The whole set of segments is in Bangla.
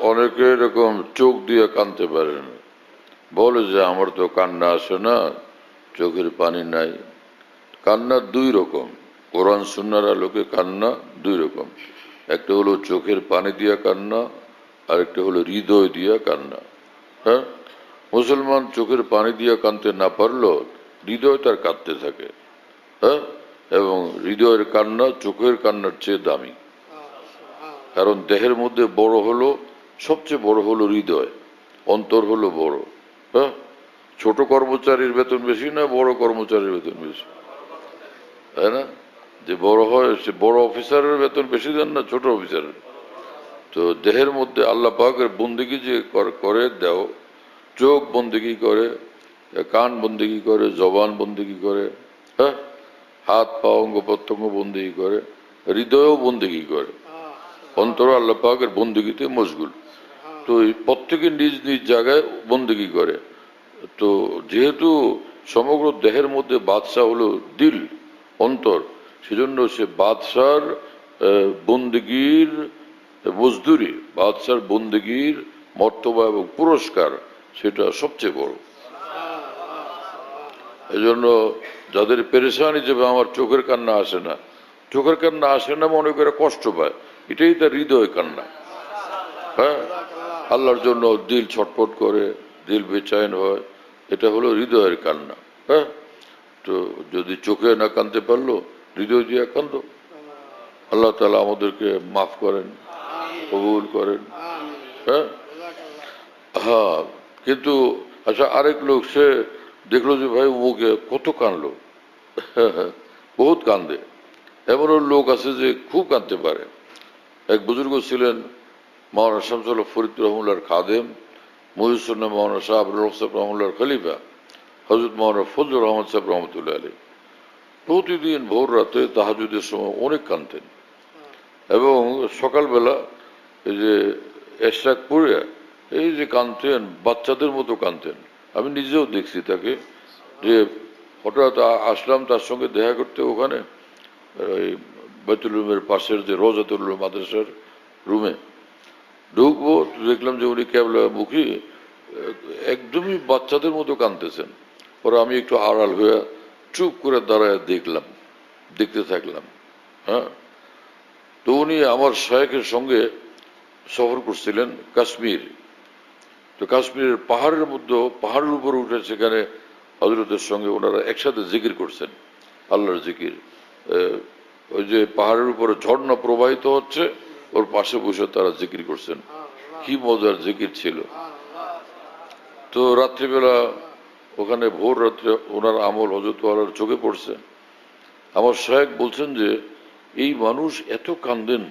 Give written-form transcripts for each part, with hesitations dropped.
অনেকে এরকম চোখ দিয়ে কাঁদতে পারেন, বলে যে আমার তো কান্না আসে না, চোখের পানি নাই। কান্না দুই রকম, কোরআন সুন্নাহর আলোকে কান্না দুই রকম। একটা হলো চোখের পানি দিয়া কান্না, আর একটা হলো হৃদয় দিয়া কান্না। হ্যাঁ, মুসলমান চোখের পানি দিয়া কাঁদতে না পারলেও হৃদয় তার কাঁদতে থাকে। হ্যাঁ, এবং হৃদয়ের কান্না চোখের কান্নার চেয়ে দামি। কারণ দেহের মধ্যে বড় হলো, সবচেয়ে বড় হলো হৃদয়, অন্তর হলো বড়। হ্যাঁ, ছোট কর্মচারীর বেতন বেশি না বড় কর্মচারীর বেতন বেশি? তাই না? যে বড় হয় সে বড় অফিসারের বেতন বেশি দেন না ছোট অফিসারের? তো দেহের মধ্যে আল্লাহ পাকের বন্দেগী যে করে দেও, চোখ বন্দেগী করে, কান বন্দেগী করে, জবান বন্দেগী করে, হ্যাঁ, হাত পা অঙ্গ প্রত্যঙ্গ বন্দেগী করে, হৃদয়ও বন্দেগী করে, অন্তর আল্লাহ পাকের বন্দেগীতে মশগুল। তো এই প্রত্যেকে নিজ নিজ জায়গায় বন্দেগী করে। তো যেহেতু সমগ্র দেহের মধ্যে বাদশা হলো দিল, অন্তর, সেজন্য সে বাদশার বন্দেগীর মজদুরি, বাদশার বন্দেগীর মর্তবা এবং পুরস্কার সেটা সবচেয়ে বড়। এজন্য যাদের পেরেশানি যে আমার চোখের কান্না আসে না, চোখের কান্না আসে না মনে করে কষ্ট পায়, এটাই তার হৃদয় কান্না। হ্যাঁ, আল্লাহর জন্য দিল ছটফট করে, দিল বেচैन হয়, এটা হলো হৃদয়ের কান্না। হ্যাঁ, তো যদি চোখে না কাঁদতে পারলো, হৃদয় দিয়ে কান্দো। আল্লাহ তাআলা আমাদেরকে মাফ করেন, কবুল করেন। হ্যাঁ, হ্যাঁ, কিন্তু আচ্ছা, আরেক লোক সে দেখলো যে ভাই মুখে কত কানলো, বহুত কান্দে। এমনও লোক আছে যে খুব কাঁদতে পারে। এক বুজুর্গ ছিলেন মাওলানা শামসুল হক ফরিদ রহমুল্লাহর খাদেম, মহিউসুন্নাহ মাওলানা শাহ আব্দুল হক সাহেব রহমুল্লাহর খলিফা, হযরত মাওলানা ফজলুর রহমান সাহেব রহমতুল্লাহ আলাইহ। প্রতিদিন ভোর রাতে তাহাজ্জুদের সময় অনেক কাঁদতেন, এবং সকালবেলা এই যে এশরাক পড়ে এই যে কাঁদতেন, বাচ্চাদের মতো কাঁদতেন। আমি নিজেও দেখছি তাকে, যে হঠাৎ আসলাম তার সঙ্গে দেখা করতে ওখানে, ওই বাইতুল রুমের পাশের যে রওজাতুল উলুম মাদ্রাসার রুমে ঢুকবো, দেখলাম যে উনি কেবলা মুখী একদমই বাচ্চাদের মতো কাঁদতেছেন। পরে আমি একটু আড়াল হয়ে চুপ করে দাঁড়ায় দেখলাম, দেখতে থাকলাম। হ্যাঁ, তো উনি আমার শায়েখের সঙ্গে সফর করছিলেন কাশ্মীর। তো কাশ্মীরের পাহাড়ের মধ্যে, পাহাড়ের উপরে উঠে সেখানে হজরতের সঙ্গে ওনারা একসাথে জিকির করছেন, আল্লাহর জিকির। ওই যে পাহাড়ের উপরে ঝর্ণা প্রবাহিত হচ্ছে, ওর পাশে বসে তারা জিকির করছেন। কি মজার জিকির ছিল। তো রাত্রিবেলা ওখানে ভোর রাত্রে ওনার আমল হজরত ওয়ালার চোখে পড়ছে। আমার শায়েখ বলছেন যে এই মানুষ এত কান্দেন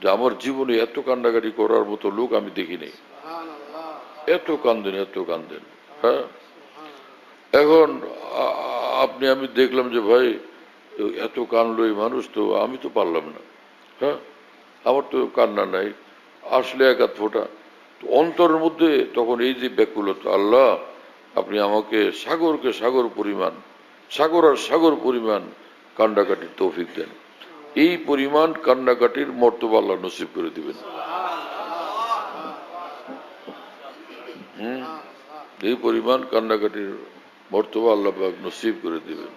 যে আমার জীবনে এত কান্নাকাটি করার মতো লোক আমি দেখিনি। এত কান্দেন, এত কান্দেন। হ্যাঁ, এখন আপনি আমি দেখলাম যে ভাই এত কানলো এই মানুষ, তো আমি তো পারলাম না। হ্যাঁ, আমার তো কান্না নাই, আসলে এক আধ ফোঁটা। তো অন্তরের মধ্যে তখন এই যে ব্যাকুলতা, আল্লাহ আপনি আমাকে সাগরকে সাগর পরিমাণ, সাগর আর সাগর পরিমাণ কান্নাকাটির তৌফিক দেন। এই পরিমাণ কান্নাকাটির মর্তবা আল্লাহ নসিব করে দিবেন। এই পরিমাণ কান্নাকাটির মর্তবা আল্লাহ পাক নসিব করে দিবেন।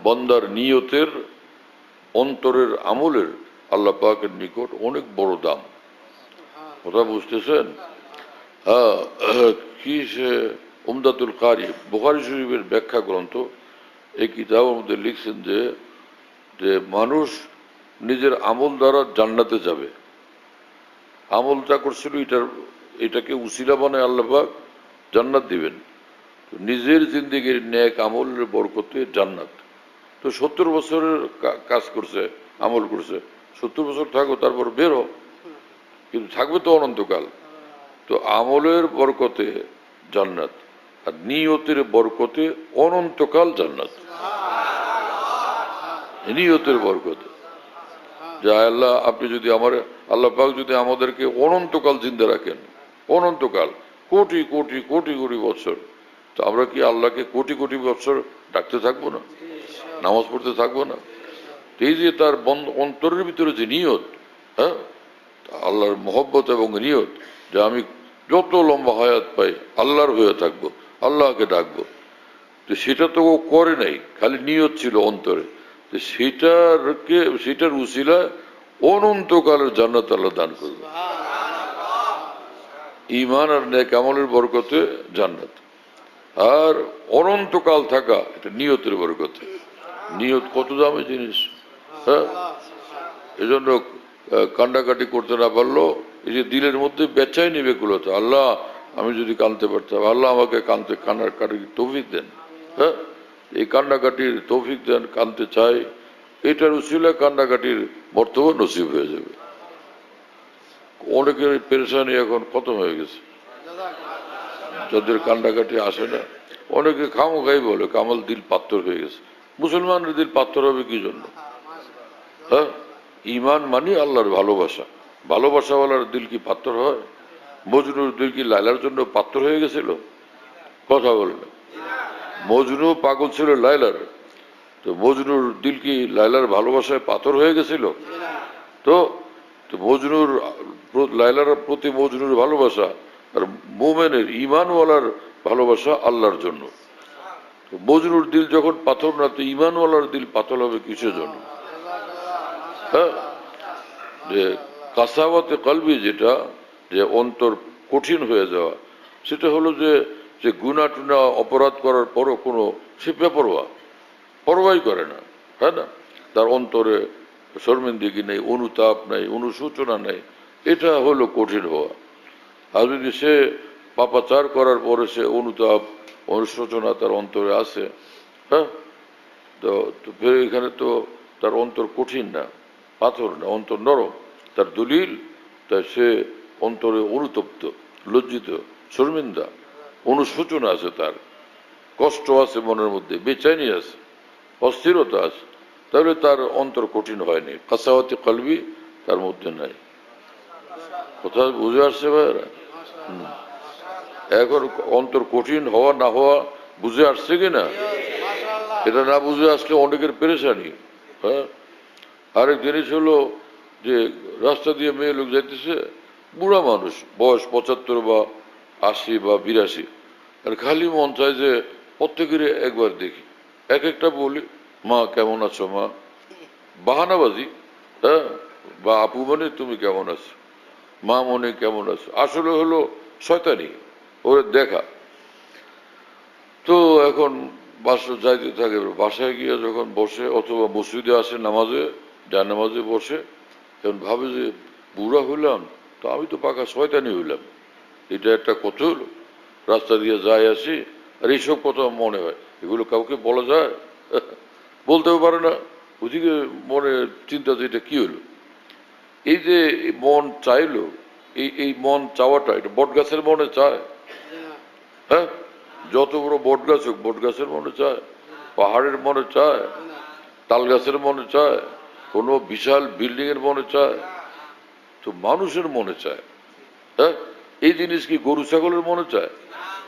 বন্দার নিয়তের, অন্তরের আমলের আল্লাহ পাকের নিকট অনেক বড় দাম। কথা বুঝতেছেন? হ্যাঁ, কি সে উমদাতুল কারি, বুখারী শরীফের ব্যাখ্যা গ্রন্থ, এই কিতাবের মধ্যে লিখছেন যে যে মানুষ নিজের আমল দ্বারা জান্নাতে যাবে। আমলটা করছিল এটাকে উসিলা বানায় আল্লাহ পাক জান্নাত দিবেন। নিজের জিন্দেগির ন্যাক আমলের বরকতে জান্নাত। তো 70 বছরের কাজ করছে, আমল করছে, 70 বছর থাকো তারপর বেরো, কিন্তু থাকবে তো অনন্তকাল। তো আমলের বরকতে জান্নাত, আর নিয়তের বরকতে অনন্তকাল জান্নাত। নিয়তের বরকতে যে আল্লাহ আপনি যদি আল্লাহ পাক যদি আমাদেরকে অনন্তকাল জিন্দা রাখেন, অনন্তকাল, কোটি কোটি কোটি কোটি বছর, তো আমরা কি আল্লাহকে কোটি কোটি বছর ডাকতে থাকবো না, নামাজ পড়তে থাকবো না? এই যে তার অন্তরের ভিতরে যে নিয়ত, হ্যাঁ, আল্লাহর মহব্বত এবং নিয়ত যে আমি যত লম্বা হায়াত পাই আল্লাহর হয়ে থাকবো, আল্লাহকে ডাকবো। তো সেটা তো ও করে নাই, খালি নিয়ত ছিল অন্তরে। তো সেটার উসিলা অনন্তকালের জান্নাত আল্লাহ দান করবে। ঈমান আর নেক আমলের বরকতে জান্নাত, আর অনন্তকাল থাকা এটা নিয়তের বরকতে। নিয়ত কত দামি জিনিস। হ্যাঁ, এই জন্য কান্ডাকাটি করতে না পারলো, এই যে দিলের মধ্যে বেচাই নেবে কুলতে, আল্লাহ আমি যদি কানতে পারতাম, আল্লাহ আমাকে কান্নাকাটির তৌফিক দেন। হ্যাঁ, এই কান্নাকাটির তৌফিক দেন, কানতে চাই, এটার উসিলা কান্নাকাটির মর্তবা নসিব হয়ে যাবে। অনেকের পেরেশানি এখন খতম হয়ে গেছে, যাদের কান্নাকাটি আসে না। অনেকে খামোখাই বলে কামাল দিল পাথর হয়ে গেছে। মুসলমানের দিল পাথর হবে কি জন্য? হ্যাঁ, ইমান মানে আল্লাহর ভালোবাসা। ভালোবাসাওয়ালার দিল কি পাথর হয়? মজনুর দিল কি লাইলার জন্য পাথর হয়ে গেছিল? কথা বলে না। মজনু পাগল ছিল লাইলার, তো মজনুর দিল কি লাইলার ভালোবাসায় পাথর হয়ে গেছিল? তো মজনুর লাইলার প্রতি মজনুর ভালোবাসা আর মোমেনের ইমানওয়ালার ভালোবাসা আল্লাহর জন্য। মজনুর দিল যখন পাথর না, তো ইমানওয়ালার দিল পাথর হবে কিসের জন্য? হ্যাঁ, যে কাসাওয়াতে কলবি, যেটা যে অন্তর কঠিন হয়ে যাওয়া, সেটা হলো যে যে গুনাহ টুনা অপরাধ করার পরও কোনো সে পরোয়াই করে না। হ্যাঁ না, তার অন্তরে শর্মিন্দিগি নেই, অনুতাপ নেই, অনুশোচনা নেই, এটা হলো কঠিন হওয়া। আর যদি সে পাপাচার করার পরে সে অনুতাপ অনুশোচনা তার অন্তরে আছে, হ্যাঁ, তো ফের এখানে তো তার অন্তর কঠিন না, পাথর না, অন্তর নরম, তার দলিল। তাই সে অন্তরে অনুতপ্ত, লজ্জিত, শর্মিন্দা, অনুশোচনা আছে, তার কষ্ট আছে, মনের মধ্যে বেচাইনি আছে, অস্থিরতা আছে, তাহলে তার অন্তর কঠিন হয়নি। কাসাওয়াতি কলবি তার মধ্যে নাই। কোথাও বুঝে আসছে ভাইরা? এখন অন্তর কঠিন হওয়া না হওয়া বুঝে আসছে কিনা? এটা না বুঝে আসলে অনেকের পেরেশানি। হ্যাঁ, আরেক জিনিস হলো যে রাস্তা দিয়ে মেয়ে লোক যাইতেছে, বুড়া মানুষ, বয়স 75 বা 80 বা 82, আর খালি মন চায় যে প্রত্যেকের একবার দেখি, এক একটা বলি, মা কেমন আছো মা, বাহানাবাজি। হ্যাঁ, বা আপু মনে তুমি কেমন আছো, মা মনে কেমন আছো, আসলে হলো শয়তানি, ওর দেখা। তো এখন বাসা যাইতে থাকে, বাসায় গিয়ে যখন বসে অথবা মসজিদে আসে নামাজে, নামাজে বসে, এখন ভাবে যে বুড়া হইলাম তো আমি তো পাকা শয়তানি হইলাম, এটা একটা কথা হলো। রাস্তা দিয়ে যাই আসি, আর এইসব কথা মনে হয়, এগুলো কাউকে বলা যায়? বলতেও পারে না। ওদিকে মনে চিন্তা যে এটা কি হলো, এই যে মন চাইলো, এই মন চাওয়াটা, এটা বট গাছের মনে চায়? হ্যাঁ, যত বড় বট গাছ হোক, বট গাছের মনে চায়? পাহাড়ের মনে চায়? তাল গাছের মনে চায়? কোনো বিশাল বিল্ডিং এর মনে চায়? তো মানুষের মনে চায়। হ্যাঁ, এই জিনিস কি গরু ছাগলের মনে চায়?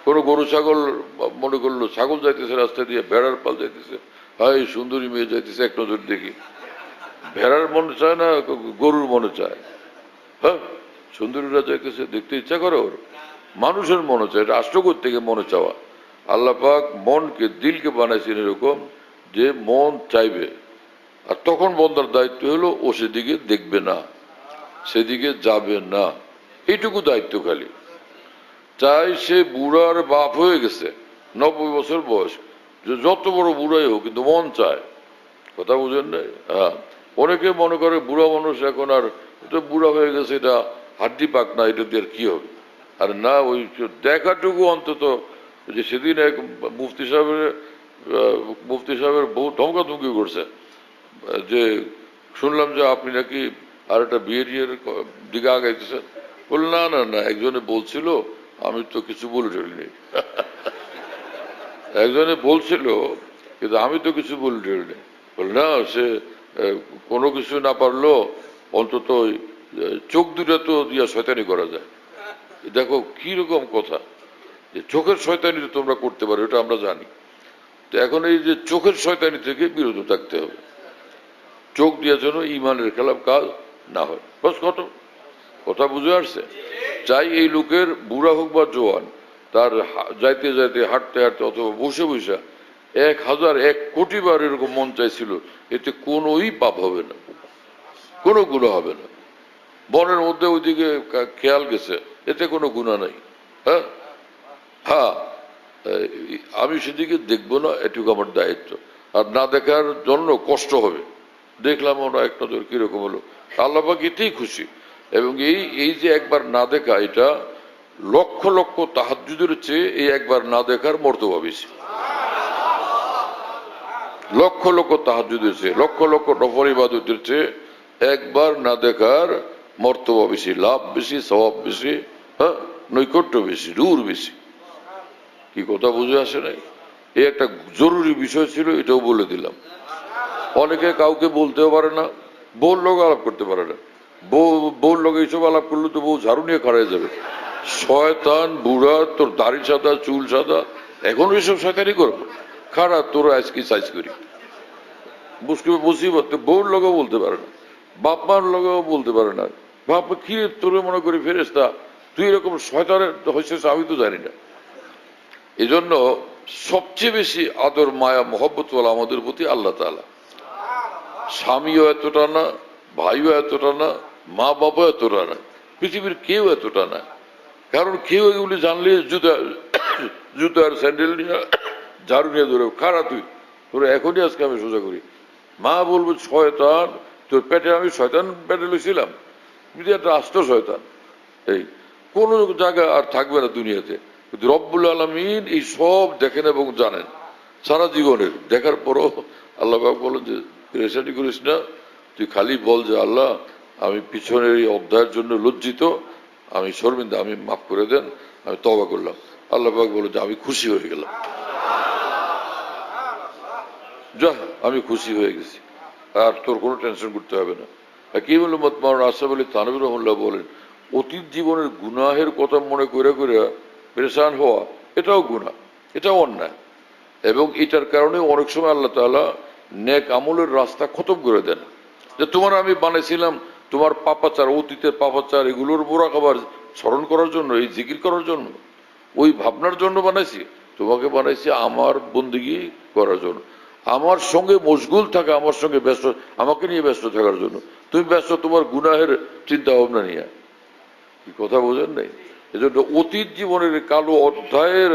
কোনো গরু ছাগল মনে করলো ছাগল যাইতেছে রাস্তা দিয়ে, ভেড়ার পাল যাইতেছে, হাই সুন্দরী মেয়ে যাইতেছে, এক নজর দেখি। ভেড়ার মনে চায় না গরুর মনে চায়? হ্যাঁ, সুন্দরীরা যাইতেছে, দেখতে ইচ্ছা করে ওর। মানুষের মনে চায়, এটা আশ্চর্য থেকে মনে চাওয়া। আল্লাহ পাক মনকে, দিলকে বানাইছেন এরকম যে মন চাইবে, আর তখন বন্দার দায়িত্ব হলো ও সেদিকে দেখবে না, সেদিকে যাবে না, এইটুকু দায়িত্ব খালি। চাই সে বুড়ার বাপ হয়ে গেছে, 90 বছর বয়স, যে যত বড় বুড়াই হোক, কিন্তু মন চায়। কথা বুঝেন নাই? হ্যাঁ, অনেকে মনে করে বুড়া মানুষ এখন আর তো বুড়া হয়ে গেছে, এটা হাড্ডি পাক না, এটা দিয়ে আর কি হবে। আর না, ওই দেখাটুকু অন্তত, যে সেদিন এক মুফতি সাহেবের বহু ধমকাধমকি করছে, যে শুনলাম যে আপনি নাকি আর একটা বিয়ের দিকে আগাইতেছেন। বল না না না, একজনে বলছিল, আমি তো কিছু বলে টলিনি। একজনে বলছিল, কিন্তু আমি তো কিছু বলে টলিনি। বল না, সে কোনো কিছু না পারলো অন্তত চোখ দুটা তো দিয়া শয়তানি করা যায়। দেখো কি রকম কথা, যে চোখের শয়তানি তোমরা করতে পারো, এটা আমরা জানি। তো এখন এই যে চোখের শয়তানি থেকে বিরত থাকতে হবে, চোখ দিয়ে যেন ইমানের খেলাফ কাজ না হয়, বাস কত। কথা বুঝে আসছে? চাই এই লোকের বুড়া হোক বা জোয়ান, তার যাইতে যাইতে হাঁটতে হাঁটতে অথবা বসে বসে 1000-1 কোটি বার এরকম মন চাইছিল, এতে কোনোই পাপ হবে না, কোনো গুণা হবে না। বনের মধ্যে ওইদিকে খেয়াল গেছে, এতে কোনো গুণা নাই। হ্যাঁ হ্যাঁ, আমি সেদিকে দেখবো না, এটুকু আমার দায়িত্ব। আর না দেখার জন্য কষ্ট হবে, দেখলাম ওরা এক নজর কিরকম হলো, আল্লাহ পাক এতেই খুশি। এবং এই এই যে একবার না দেখা, এটা লক্ষ লক্ষ তাহাজ্জুদের চেয়ে এই একবার না দেখার মর্তবা বেশি। লক্ষ লক্ষ তাহাজ্জুদের চেয়ে, লক্ষ লক্ষ নফল ইবাদতের চেয়ে একবার না দেখার মর্তবা বেশি, লাভ বেশি, সওয়াব বেশি, হ্যাঁ, নৈকট্য বেশি, দূর বেশি। কি কথা বুঝে আসে নাই? এই একটা জরুরি বিষয় ছিল, এটাও বলে দিলাম। অনেকে কাউকে বলতেও পারে না, বউর লোক আলাপ করতে পারে না। বউর লোক এইসব আলাপ করলে তো বউ ঝাড়ু নিয়ে খাড়াই যাবে। শয়তান বুড়া, তোর দাড়ি সাদা, চুল সাদা, এখন এইসব শয়তানি করবো, খাড়া তোর আজকে সাইজ করি মুসিবত। বউর লোকও বলতে পারে না, বাপ মার লোকও বলতে পারে না। বাপ কি তোরে মনে করি ফেরেস্তা, তুই এরকম শয়তানের হয়েছিস আমি তো জানি না। এই জন্য সবচেয়ে বেশি আদর মায়া মহব্বত বলা আমাদের প্রতি আল্লাহ তাআলা। স্বামীও এতটা না, ভাইও এতটা না, মা বাবা এতটা না, পৃথিবীর কেউ এতটা না। কারণ কেউ এগুলি জানলে জুতার স্যান্ডেল নিয়ে ঝাড়ু নিয়ে ধরে খারা তুই তোরা এখনই আজকে আমি সোজা করি। মা বলবো শয়তান, তোর পেটে আমি শয়তান পেটে লইছিলাম, যদি একটা আস্ত শয়তান। এই কোন জায়গা আর থাকবে না দুনিয়াতে। কিন্তু রব্বুল আলামিন এই সব দেখেন এবং জানেন সারা জীবনের। দেখার পরও আল্লাহ পাক বলেন যে পেরেশানি করিস না, তুই খালি বল যে আল্লাহ আমি পিছনের এই অধ্যায়ের জন্য লজ্জিত, আমি শর্মিন্দা, আমি মাফ করে দেন, আমি তওবা করলাম। আল্লাহ পাক বলে যে আমি খুশি হয়ে গেলাম, যা আমি খুশি হয়ে গেছি, আর তোর কোনো টেনশন করতে হবে না। কি বললো মতমার আসাফ আলী থানভী রহমাতুল্লাহ বলেন, অতীত জীবনের গুনাহের কথা মনে করে করে পেরেশান হওয়া, এটাও গুনাহ, এটাও অন্যায়। এবং এটার কারণে অনেক সময় আল্লাহ তাআলা নেক আমলের রাস্তা খতম করে দেন। যে তোমার আমি বানাইছিলাম তোমার পাপাচার, অতীতের পাপাচার, এগুলোর মোরাকাবার স্মরণ করার জন্য, এই জিকির করার জন্য, ওই ভাবনার জন্য বানাইছি। তোমাকে বানাইছি আমার বন্দেগী করার জন্য, আমার সঙ্গে মশগুল থাকা, আমার সঙ্গে ব্যস্ত, আমাকে নিয়ে ব্যস্ত থাকার জন্য। তুমি ব্যস্ত তোমার গুনাহের চিন্তা ভাবনা নিয়ে। কি কথা বোঝেন নাই? এজন্য অতীত জীবনের কালো অধ্যায়ের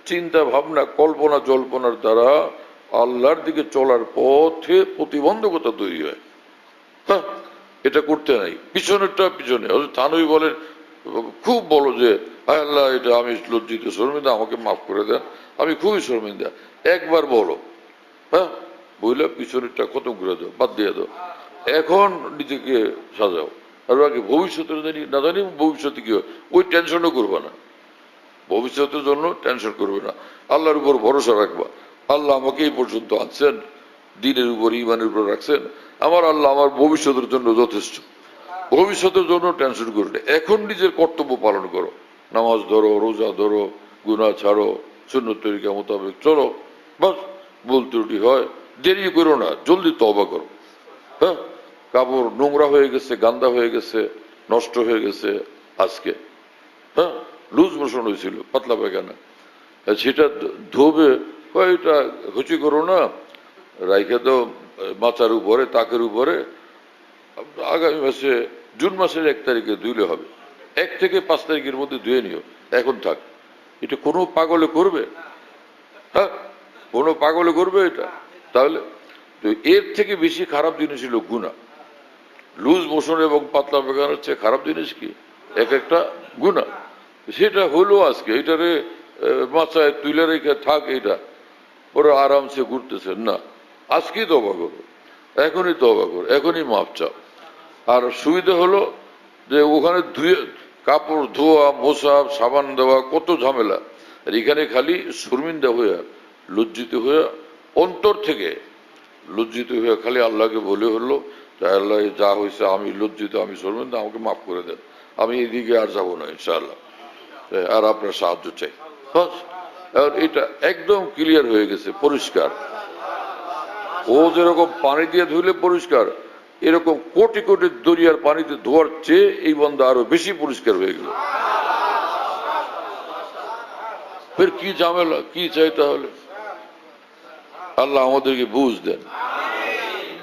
চিন্তা ভাবনা, কল্পনা জল্পনার দ্বারা আল্লাহর দিকে চলার পথে প্রতিবন্ধকতা তৈরি হয়। হ্যাঁ, এটা করতে নাই। পিছনেরটা পিছনে। থানভী বলেন, খুব বলো যে হায় আল্লাহ এটা আমি লজ্জিত, শর্মিন্দা, আমাকে মাফ করে দেন, আমি খুবই শর্মিন্দা। একবার বলো, হ্যাঁ, বইলে পিছনেরটা খতম করে দাও, বাদ দিয়ে দাও, এখন নিজেকে সাজাও। আর আগে ভবিষ্যতের জানি না, জানি ভবিষ্যতে কি হয় ওই টেনশনও করবে না, ভবিষ্যতের জন্য টেনশন করবে না, আল্লাহর উপর ভরসা রাখবা। আল্লাহ আমাকে এই পর্যন্ত আনছেন, দিনের উপর ইমানের উপর রাখছেন, আমার আল্লাহ আমার ভবিষ্যতের জন্য যথেষ্ট, ভবিষ্যতের জন্য টেনশন করবে না। এখন নিজের কর্তব্য পালন করো, নামাজ ধরো, রোজা ধরো, গুনাহ ছাড়ো, সুন্নত তরিকা মোতাবেক চলো, বাস। ভুল ত্রুটি হয় দেরি করো না, জলদি তওবা করো। হ্যাঁ, কাপড় নোংরা হয়ে গেছে, গান্দা হয়ে গেছে, নষ্ট হয়ে গেছে আজকে, হ্যাঁ, লুজ মোশন হয়েছিল, পাতলা পায়খানা, সেটা ধোবে, এটা হুচি করো না, রাইখে দাও মাচার উপরে, তাকের উপরে, আগামী মাসে জুন মাসের 1 তারিখে ধুইলে হবে, 1 থেকে 5 তারিখের মধ্যে ধুয়ে নিও, এখন থাক। এটা কোনো পাগলে করবে? হ্যাঁ, কোনো পাগলে করবে এটা? তাহলে তো এর থেকে বেশি খারাপ জিনিস ছিল গুনাহ। লুজ মোশন এবং পাতলা পায়খানার চেয়ে খারাপ জিনিস কি? এক একটা গুনাহ। সেটা হলো আজকে, এটারে মাথায় তুলে রেখে থাক, এটা ওরা আরামসে ঘুরতেছে না। আজকেই তওবা করো, এখনই তওবা করো, এখনই মাফ চাও। আর সুবিধা হলো যে ওখানে ধুয়ে কাপড় ধোয়া, মোছা, সাবান দেওয়া, কত ঝামেলা। আর এখানে খালি শর্মিন্দা হয়ে, লজ্জিত হয়ে, অন্তর থেকে লজ্জিত হয়ে খালি আল্লাহকে বলে হলো যে আল্লাহ যা হয়েছে আমি লজ্জিত, আমি শর্মিন্দা, আমাকে মাফ করে দেন, আমি এদিকে আর যাবো না ইনশাআল্লাহ, আর আপনার সাহায্য চাই। আর এটা একদম ক্লিয়ার হয়ে গেছে, পরিষ্কার। ও যেরকম পানি দিয়ে ধুলে পরিষ্কার, এরকম কোটি কোটি দরিয়ার পানিতে ধোয়ার চেয়ে এই বান্দা আরো বেশি পরিষ্কার হয়ে গেল। ফের কি ঝামেলা, কি চাই তাহলে? আল্লাহ আমাদেরকে বুঝ দেন।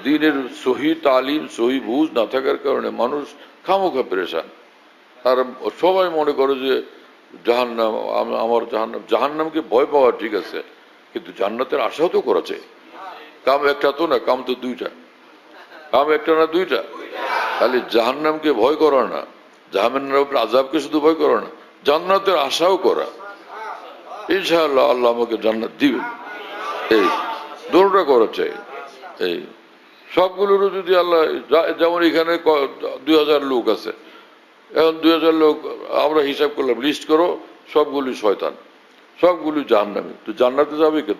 দিনের সহি তালিম, সহি বুঝ না থাকার কারণে মানুষ খামোখা পেরেশান। আর সবাই মনে করে যে জাহান্নাম, আমার জাহান্নাম। জাহান্নামকে ভয় পাওয়া ঠিক আছে, কিন্তু জান্নাতের আশাও তো করা চাই। কাম একটা তো না, কাম তো দুইটা। কাম একটা না দুইটা। খালি জাহান্নামকে ভয় করা না, জাহান্নামের উপর আযাবকে শুধু ভয় করা না, জান্নাতের আশাও করা। ইনশাআল্লাহ আল্লাহ আমাকে জান্নাত দিবেন, এই দৌড়টা করা চাই। এই সবগুলোরও যদি আল্লাহ, যেমন এখানে 2000 লোক আছে, এখন 2000 লোক আমরা হিসাব করলাম, লিস্ট করো, সবগুলি শয়তান, সবগুলি জাহান্নামী। তো জান্নাতে যাবে কে?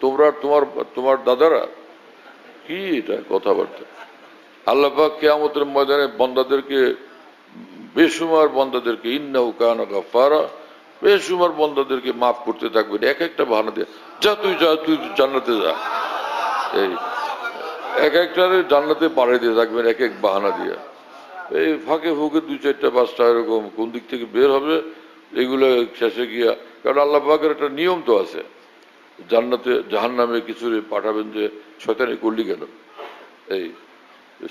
তোমরা তোমার তোমার দাদারা? কি এটা কথাবার্তা? আল্লাহ পাক কিয়ামতের ময়দানে বান্দাদেরকে, বেশুমার বান্দাদেরকে, ইন্নাহু কানা গাফফারা, বেশুমার বান্দাদেরকে মাফ করতে থাকবেন এক একটা বাহানা দিয়ে। যা তুই জান্নাতে যা, এই এক একটারে জান্নাতে পাড়ে দিয়ে থাকবেন এক এক বাহানা দিয়ে। এই ফাঁকে ফুঁকে 2-4-5টা এরকম কোন দিক থেকে বের হবে, এগুলো শেষে গিয়া, কারণ আল্লাহ পাকের একটা নিয়ম তো আছে, জান্নাতে জাহান্নামে কিছু পাঠাবেন যে শয়তানি করলি কেন। এই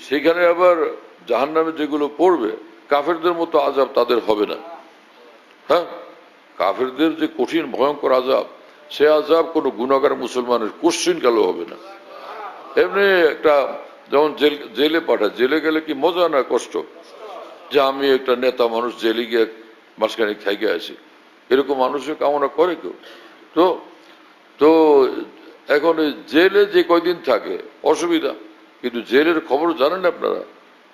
সেখানে আবার জাহান্নামে যেগুলো পড়বে, কাফেরদের মতো আযাব তাদের হবে না। হ্যাঁ, কাফেরদের যে কঠিন ভয়ঙ্কর আযাব, সে আযাব কোনো গুনাহগার মুসলমানের কোশ্চিন কালেও হবে না। এমনি একটা, যেমন জেলে পাঠায়, জেলে গেলে কি মজা না কষ্ট? যে আমি একটা নেতা মানুষ জেলে গিয়ে মাসখানেক থেকে আসি, এরকম মানুষের কামনা করে কেউ? তো তো এখন জেলে যে কয়দিন থাকে অসুবিধা, কিন্তু জেলের খবর জানেন আপনারা?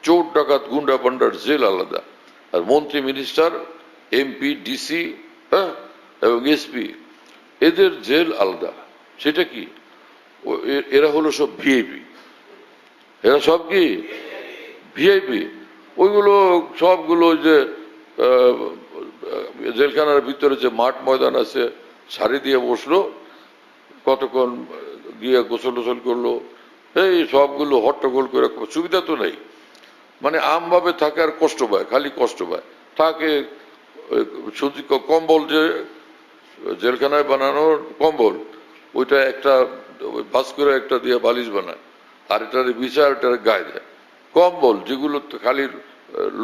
চোর ডাকাত গুন্ডা পান্ডার জেল আলাদা, আর মন্ত্রী মিনিস্টার এমপি ডিসি, হ্যাঁ, এবং এসপি, এদের জেল আলাদা। সেটা কি? এরা হলো সব ভিআইপি। এরা সব কি ভিআইপি? ওইগুলো সবগুলো যে জেলখানার ভিতরে যে মাঠ ময়দান আছে, সারি দিয়ে বসলো, কতক্ষণ গিয়ে গোসল টোসল করলো, এই সবগুলো হট্টগোল করে, সুবিধা তো নেই। মানে আমভাবে থাকে আর কষ্ট পায়, খালি কষ্ট পায়। থাকে সুতি কম্বল, যে জেলখানায় বানানোর কম্বল, ওইটা একটা ভাস করে একটা দিয়ে বালিশ বানায়, আর এটার বিচার এটার গায়ে দেয়। কম্বল যেগুলো খালি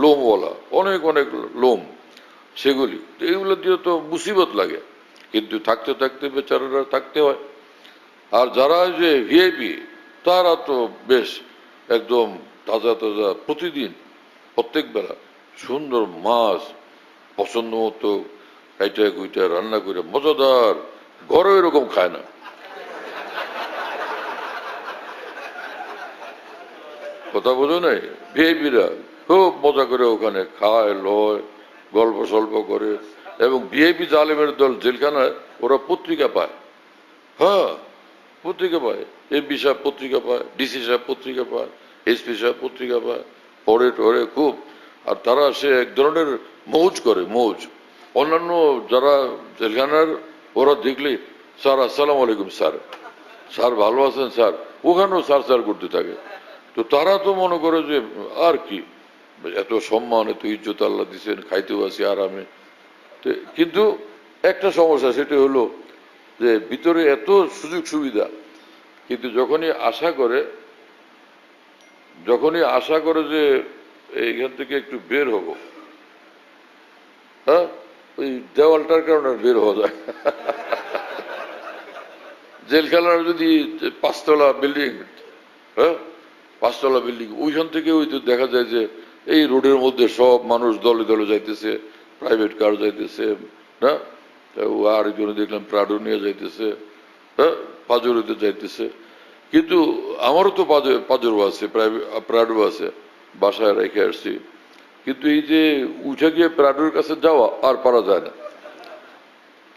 লোমওয়ালা, অনেক অনেক লোম, সেগুলি, এইগুলো দিয়ে তো মুসিবত লাগে, কিন্তু থাকতে থাকতে বেচারারা থাকতে হয়। আর যারা যে ভিআইপি, তারা তো বেশ একদম তাজা তাজা প্রতিদিন, প্রত্যেক বেলা সুন্দর মাছ পছন্দ মতো কাইটা কুইটা রান্না করে মজাদার, ঘরে এরকম খায় না। কথা বোঝো নাই? ভিআইপিরা খুব মজা করে ওখানে খায় লয়, গল্প সল্প করে। এবং ভিআইপি জালেমের দল জেলখানায় ওরা পত্রিকা পায়। হ্যাঁ, পত্রিকা পায়, এমপি সাহেব পত্রিকা পায়, ডিসি সাহেব পত্রিকা পায়, এসপি সাহেব পত্রিকা পায়, পড়ে টড়ে খুব। আর তারা সে এক ধরনের মৌজ করে, মৌজ। অন্যান্য যারা জেলখানার, ওরা দেখলে, স্যার আসসালাম আলাইকুম, স্যার, স্যার ভালো আছেন স্যার, ওখানেও স্যার স্যার করতে থাকে। তো তারা তো মনে করে যে আর কি, এত সম্মান এত ইজ্জত আল্লাহ দিচ্ছেন, খাইতেও আছি আরামে। কিন্তু একটা সমস্যা, সেটা হলো যে ভিতরে এত সুযোগ সুবিধা, কিন্তু যখনই আশা করে যে এইখান থেকে একটু বের হব, হ্যাঁ, ওই দেওয়ালটার কারণে বের হওয়া যায়। জেলখানার যদি 5তলা বিল্ডিং, হ্যাঁ, 5তলা বিল্ডিং, ওইখান থেকে ওই তো দেখা যায় যে এই রোডের মধ্যে সব মানুষ দলে দলে যাইতেছে, প্রাইভেট কার যাইতেছে, না, আর একজনে দেখলাম প্রাডো নিয়ে যাইতেছে, হ্যাঁ, পাজরোতে যাইতেছে। কিন্তু আমারও তো পাজরো আছে, প্রাডো আছে, বাসায় রেখে আসছি। কিন্তু এই যে উঠে গিয়ে প্রাডোর কাছে যাওয়া আর পারা যায় না,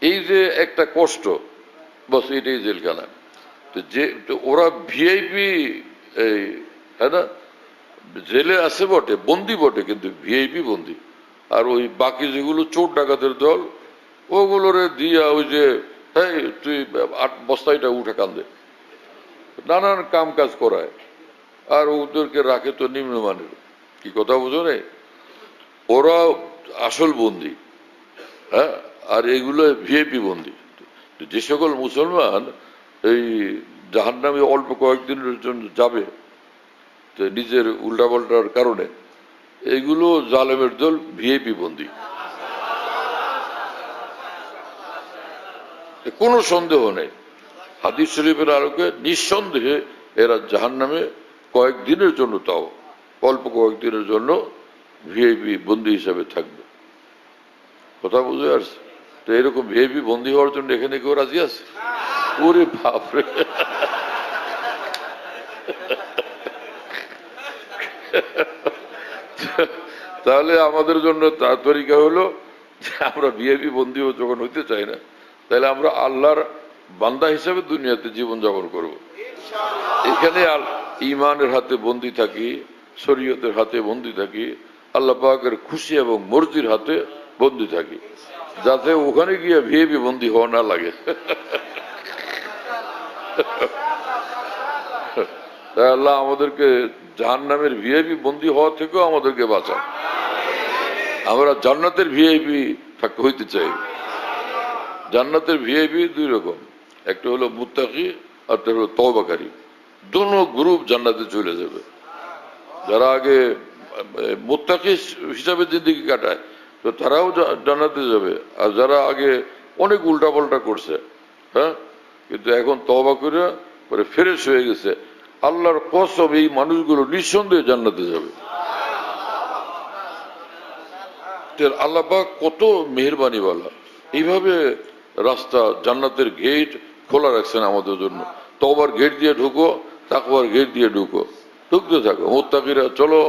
এই যে একটা কষ্ট, বস এটাই জেলখানা। তো ওরা ভিআইপি, এই, হ্যাঁ না, জেলে আছে বটে, বন্দি বটে, কিন্তু ভিআইপি বন্দি। আর ওই বাকি যেগুলো চোর ডাকাতের দল, ওগুলোরে দিয়া ওই যে, হ্যাঁ তুই 8 বস্তাইটা উঠে কান্দে, নানান কাম কাজ করায়। আর ওদেরকে রাখে তো নিম্নমানের। কি কথা বুঝো নেই? ওরা আসল বন্দী, হ্যাঁ, আর এইগুলো ভিআইপি বন্দী। যে সকল মুসলমান এই জাহান্নামে অল্প কয়েকদিনের জন্য যাবে নিজের উল্টাপাল্টার কারণে, এইগুলো জালেমের দল ভিআইপি বন্দী, কোনো সন্দেহ নেই। হাদিস শরীফের আলোকে নিঃসন্দেহে এরা জাহান্নামে কয়েকদিনের জন্য, তাও অল্প কয়েকদিনের জন্য ভিআইপি বন্দী হিসাবে থাকবে। কথা বুঝে আসছে? তো এরকম ভিআইপি বন্দী হওয়ার জন্য এখানে কেউ রাজি আছে? ওরে বাপরে! তাহলে আমাদের জন্য তার তরিকা হলো যে আমরা ভিআইপি বন্দীও যখন হইতে চাই না, তাহলে আমরা আল্লাহর বান্দা হিসাবে দুনিয়াতে জীবন যাপন করব। এখানে ইমানের হাতে বন্দী থাকি, শরীয়তের হাতে বন্দী থাকি, আল্লাহ পাকের খুশি এবং মর্জির হাতে বন্দী থাকি, যাতে ওখানে গিয়ে ভিআইপি বন্দী হওয়া না লাগে। তাই আল্লাহ আমাদেরকে জাহান্নামের ভিআইপি বন্দী হওয়া থেকেও আমাদেরকে বাঁচান। আমরা জান্নাতের ভিআইপি হইতে চাই। জান্নাতের ভিআইপি দুই রকম, একটা হলো মুত্তাকি আর একটা হলো তওবাকারী। দোনো গ্রুপ জান্নাতে চলে যাবে। যারা আগে মুত্তাকি হিসাবে জিন্দেগি কাটায় তো তারাও জান্নাতে যাবে, আর যারা আগে অনেক উল্টাপাল্টা করছে, হ্যাঁ, কিন্তু এখন তওবা করে পরে ফ্রেশ হয়ে গেছে, আল্লাহর কসম এই মানুষগুলো নিঃসন্দেহে জান্নাতে যাবে। আল্লাহ পাক কত মেহেরবানি ওয়ালা, এইভাবে রাস্তা জান্নাতের গেট খোলা রাখছেন আমাদের জন্য। তওবার গেট দিয়ে ঢুকো, তাকওয়ার গেট দিয়ে ঢুকো, ঢুকতে থাকো। মুত্তাকিরা চলো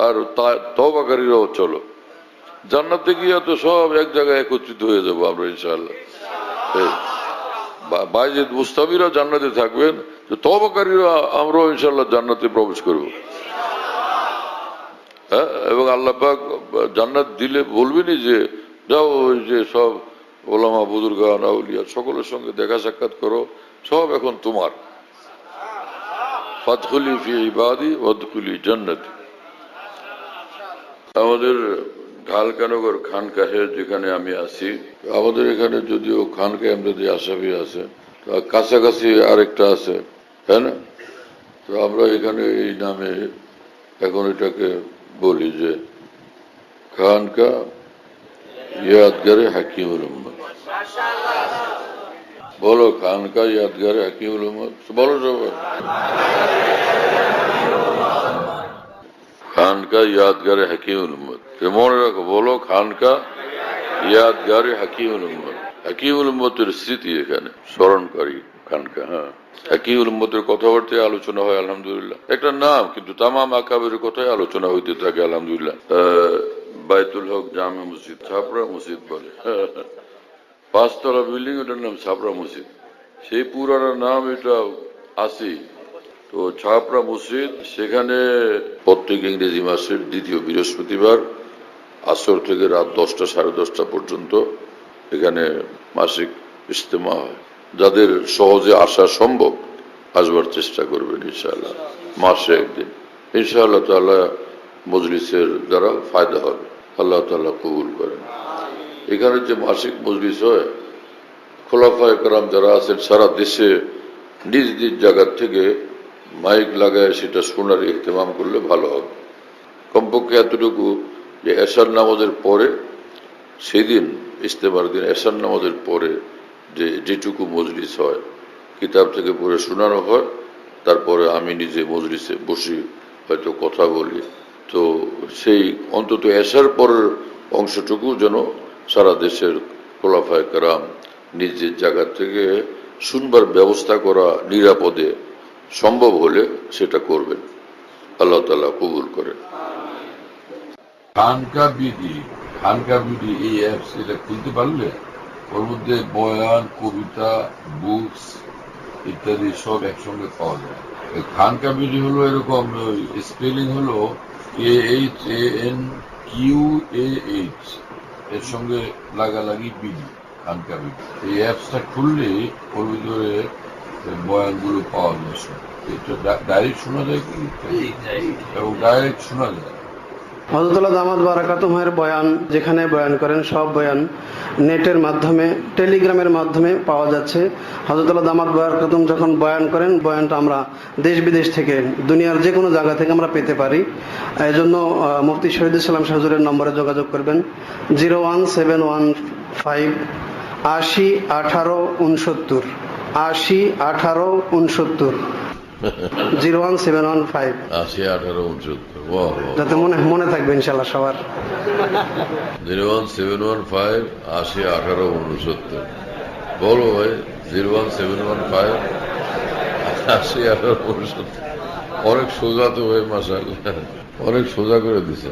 আর তওবাকারীরাও চলো। জান্নাতে গিয়ে তো সব এক জায়গায় একত্রিত হয়ে যাবো আমরা ইনশাআল্লাহ। বাইজিদ মুস্তামিরা জান্নাতে থাকবেন, তো তওবাকারীরা আমরাও ইনশাআল্লাহ জান্নাতে প্রবেশ করব। হ্যাঁ, এবং আল্লাহ পাক জান্নাত দিলে বলবেনই যে যাও ওই যে সব ওলামা বুজুর্গান আউলিয়া সকলের সঙ্গে দেখা সাক্ষাৎ করো, সব এখন তোমার। ফাদখুলি ফি ইবাদি ওয়াদখুলি জান্নাতি। আমাদের ঢালকানগর খানকাহে যেখানে আমি আছি, আমাদের এখানে যদিও খানকাহ আমদাদি আসামি আছে, কাছাকাছি আরেকটা আছে, তাই না? তো আমরা এখানে এই নামে এখন এটাকে বলি যে খানকা ইয়াদগারে হাকিমুল উম্মত। বলো খানকা ইয়াদগারে হাকিমুল উম্মত, বলো সবাই। খানকা ইয়াদগারে হাকিমুল উম্মত, মনে রাখো, বলো খানকা ইয়াদগারে হাকিমুল উম্মত। হাকিমুল উম্মতের স্মৃতি এখানে স্মরণকারী খানকা। হ্যাঁ, হাকিমুল উম্মতের কথাবার্তায় আলোচনা হয় আলহামদুলিল্লাহ। একটা নাম, কিন্তু তামাম আকাবের কথাই আলোচনা হইতে থাকে আলহামদুলিল্লাহ। বাইতুল হক জামে মসজিদ, ছাপড়া মসজিদ বলে, 5 তলা বিল্ডিং, ওটার নাম ছাপড়া মসজিদ। সেই পুরানো নাম এটা আসি। তো ছাপড়া মসজিদ, সেখানে প্রত্যেক ইংরেজি মাসের দ্বিতীয় বৃহস্পতিবার আসর থেকে রাত 10টা সাড়ে 10টা পর্যন্ত এখানে মাসিক ইজতেমা হয়। যাদের সহজে আসা সম্ভব আসবার চেষ্টা করবেন ইনশাআল্লাহ, মাসে একদিন ইনশাআল্লাহ তাআলা মজলিসের দ্বারা ফায়দা হবে। আল্লাহ তাআলা কবুল করেন। এখানে যে মাসিক মজলিস হয়, খোলাফায়ে কেরাম যারা আছেন সারা দেশে নিজ নিজ জায়গা থেকে মাইক লাগায় সেটা শোনার ইহতেমাম করলে ভালো হবে। কমপক্ষে এতটুকু যে এশার নামাজের পরে, সেদিন ইজতেমার দিন এশার নামাজের পরে যেটুকু মজলিস হয়, কিতাব থেকে পড়ে শোনানো হয়, তারপরে আমি নিজে মজলিসে বসি, হয়তো কথা বলি। তো সেই অন্তত এশার পরের অংশটুকু যেন সারা দেশের খোলাফায়ে কেরাম নিজের জায়গা থেকে শুনবার ব্যবস্থা করা নিরাপদে সম্ভব হলে সেটা করবেন। আল্লাহ তাআলা কবুল করেন। খানকা বিডি এই অ্যাপস, এটা খুলতে পারলে ওর মধ্যে বয়ান, কবিতা, বুকস ইত্যাদি সব একসঙ্গে পাওয়া যায়। খানকা বিডি হলো এরকম, স্পেলিং হলো KHANQAH, এর সঙ্গে লাগালাগি বিডি, খানকা বিডি। এই অ্যাপসটা খুললে ওর ভিতরে বয়ানগুলো পাওয়া যাচ্ছে, এটা ডাইরেক্ট শোনা যায় কি, এবং ডাইরেক্ট শোনা যায়। হযরতুল্লাহ দামাত বারাকাতুহুর বয়ান যেখানে বয়ান করেন সব বয়ান নেটের মাধ্যমে, টেলিগ্রামের মাধ্যমে পাওয়া যাচ্ছে। হযরতুল্লাহ দামাত বারাকাতুহু যখন বয়ান করেন, বয়ানটা আমরা দেশ বিদেশ থেকে, দুনিয়ার যে কোনো জায়গা থেকে আমরা পেতে পারি। এই জন্য মুফতি শহীদুল ইসলাম শাহ হুজুরের নম্বরে যোগাযোগ করবেন 01715 80 18 69, 80 18 69, 01715। 80 18 69, যাতে মনে থাকবে ইনশাল্লাহ সবার। 01715 80 18 69। বলো ভাই, 01715 80 18 69। অনেক সোজা তো ভাই, মাশাআল্লাহ, অনেক সোজা করে দিছে।